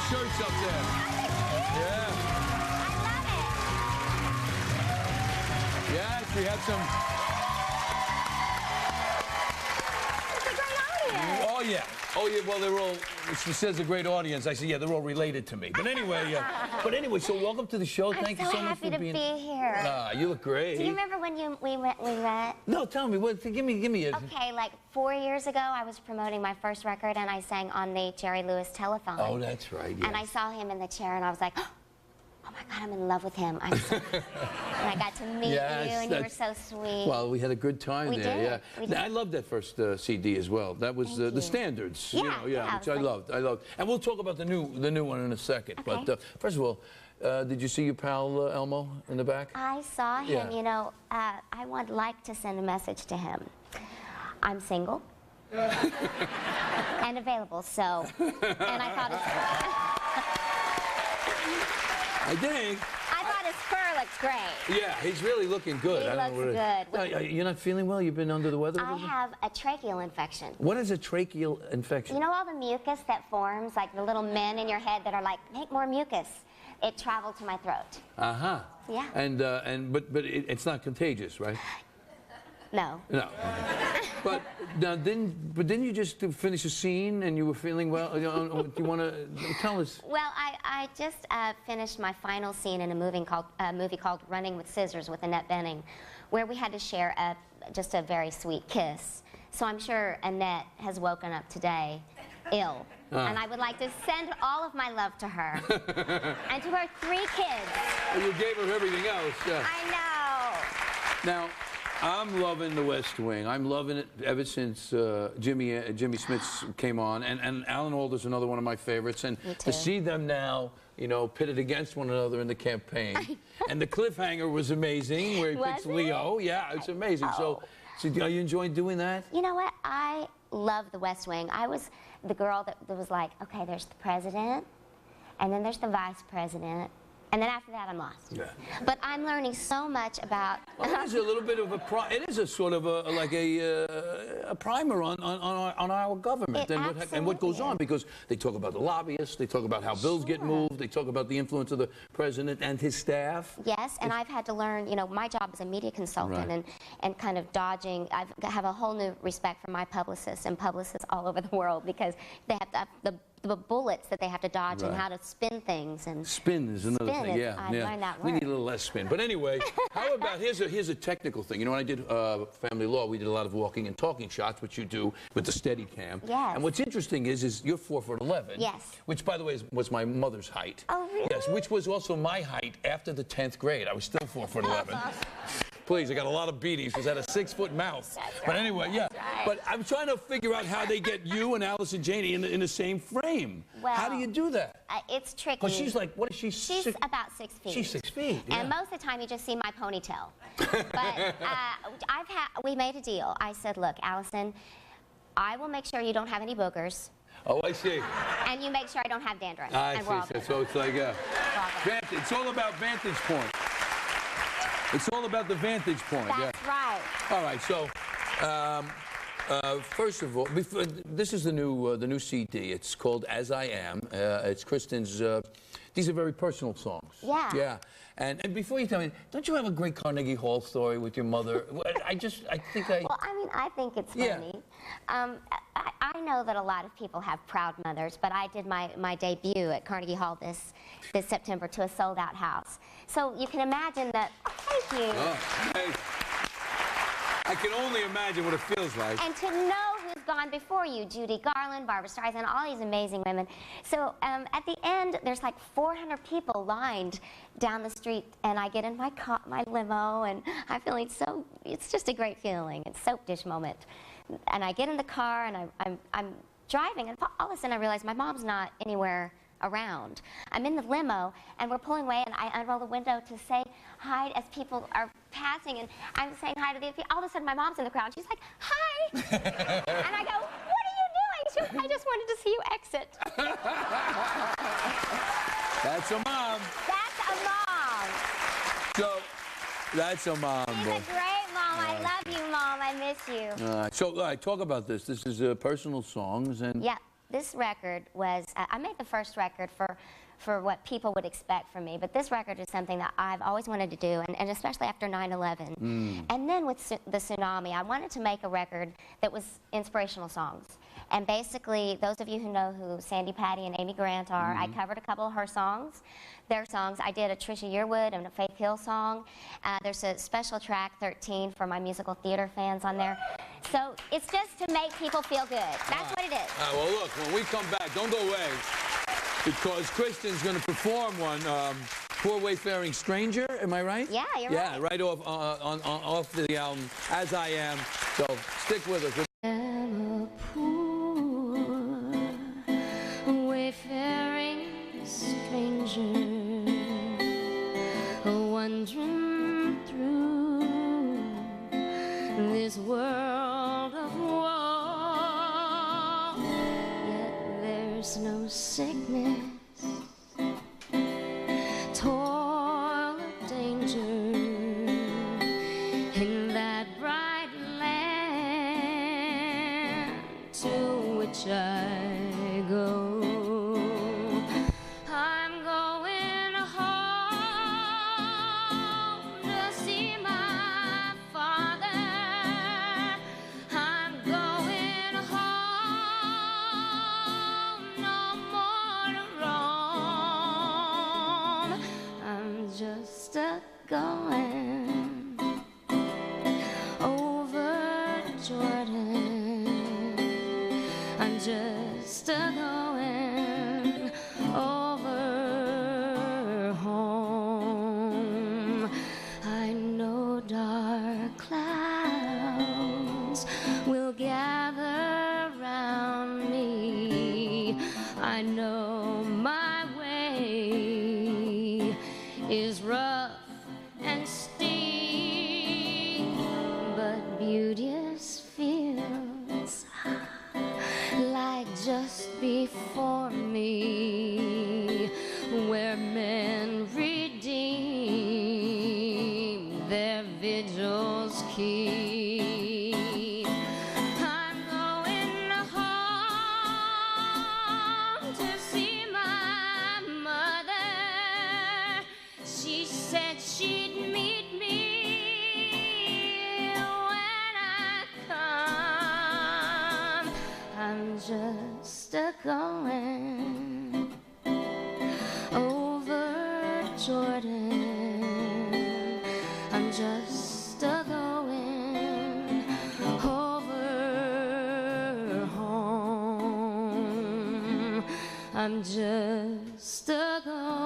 shirts up there. Yeah. I love it. Yes, we have some. It's a great audience. Oh, yeah. Oh, yeah, well, they're all, she says a great audience. I said, yeah, they're all related to me. But anyway, so welcome to the show. Thank you so much for being happy to be here. Ah, you look great. Do you remember when we met? No, tell me. What? Give me a... Okay, like 4 years ago, I was promoting my first record, and I sang on the Jerry Lewis telethon. Oh, that's right, yes. And I saw him in the chair, and I was like, oh my God, I'm in love with him. And I got to meet you, and you were so sweet. Well, we had a good time we there. Did. Yeah, we did. I loved that first CD as well. That was the Standards. Yeah, which I loved. And we'll talk about the new one in a second. Okay. But first of all, did you see your pal Elmo in the back? I saw him. Yeah. You know, I would like to send a message to him. I'm single and available. So, and I thought I think. I thought his fur looks great. Yeah, he's really looking good. He I don't know looks what it is. good. You're not feeling well? You've been under the weather? I have a tracheal infection. What is a tracheal infection? You know all the mucus that forms, like the little men in your head that are like, make more mucus? It traveled to my throat. Uh-huh. Yeah. But it's not contagious, right? No. No. But now, didn't you just finish a scene and you were feeling well? Do you want to tell us? Well, I just finished my final scene in a movie called Running with Scissors with Annette Bening, where we had to share just a very sweet kiss. So I'm sure Annette has woken up today ill. And I would like to send all of my love to her and to her 3 kids. Well, you gave her everything else. Yeah. I know. Now, I'm loving The West Wing. I'm loving it ever since Jimmy Smits came on, and Alan Alda's another one of my favorites. And to see them now, you know, pitted against one another in the campaign, and the cliffhanger was amazing, where he picks Leo. Yeah, it's amazing. Oh. So are you enjoying doing that? You know what? I love The West Wing. I was the girl that was like, okay, there's the president, and then there's the vice president, and then after that, I'm lost. Yeah. But I'm learning so much about. Well, it is a little bit of it is a sort of a primer on our government and what goes on, because they talk about the lobbyists, they talk about how bills get moved, they talk about the influence of the president and his staff. Yes, and I've had to learn. You know, my job as a media consultant and kind of dodging. I have a whole new respect for my publicists and publicists all over the world, because they have the bullets that they have to dodge and how to spin things. And spin is another thing. Yeah, I learned that word. We need a little less spin. But anyway, how about here's a technical thing. You know, when I did Family Law, we did a lot of walking and talking shots, which you do with the Steadicam. Yes. And what's interesting is you're 4'11". Yes. Which, by the way, was my mother's height. Oh, really? Yes, which was also my height after the 10th grade. I was still 4'11". Please, I got a lot of beaties because I had a 6-foot mouth. But anyway, yeah. Right. But I'm trying to figure out how they get you and Allison Janney in the same frame. Well, how do you do that? It's tricky. Because she's like, what is she? She's about 6 feet. She's 6 feet. Yeah. And most of the time, you just see my ponytail. But we made a deal. I said, look, Allison, I will make sure you don't have any boogers. Oh, I see. And you make sure I don't have dandruff. I and we're all see. good. So it's like it's all about vantage point. It's all about the vantage point. That's right. All right. So, first of all, this is the new CD. It's called As I Am. It's Kristen's. These are very personal songs. Yeah. Yeah. And before you tell me, don't you have a great Carnegie Hall story with your mother? Well, I mean, I think it's funny. Yeah. I know that a lot of people have proud mothers, but I did my debut at Carnegie Hall this September to a sold-out house. So you can imagine that. Oh, thank you. Oh, hey. I can only imagine what it feels like. And to know who's gone before you, Judy Garland, Barbra Streisand, all these amazing women. So at the end, there's like 400 people lined down the street, and I get in my limo, and I'm feeling so, it's just a great feeling. It's soap dish moment. And I get in the car, and I'm driving, and all of a sudden I realize my mom's not anywhere around. I'm in the limo, and we're pulling away, and I unroll the window to say hi as people are passing, and I'm saying hi to the people. All of a sudden, my mom's in the crowd, and she's like, hi! And I go, what are you doing? She goes, I just wanted to see you exit. That's a mom. That's a mom. So, that's a mom. She's a great mom. I love you, Mom. I miss you. So, all right, talk about this. This is personal songs, and Yeah. this record was, I made the first record for what people would expect from me, but this record is something that I've always wanted to do, and especially after 9/11. And then with the tsunami, I wanted to make a record that was inspirational songs. And basically, those of you who know who Sandy Patty and Amy Grant are, I covered a couple of her songs, their songs. I did a Trisha Yearwood and a Faith Hill song. There's a special track, 13, for my musical theater fans on there. So it's just to make people feel good. That's what it is. Well, look, when we come back, don't go away, because Kristen's going to perform one, Poor Wayfaring Stranger, am I right? Yeah, you're right. Yeah, right. right off the album, As I Am. So stick with us. I'm a poor wayfaring stranger, wandering through this world of woe. Yet there's no sickness, toil, or danger in that bright land to which I go. I'm going home to see my father. I'm going home, no more to roam. I'm just a-going over Jordan. I'm just a-going over home. I know dark clouds will gather round me. I know my way is rough and steep, but beauteous fields like just before me, where men redeem, their vigils keep. I'm going home to see my mother. She said she'd meet me when I come. I'm just a-going over Jordan. I'm just a-going over home. I'm just a-going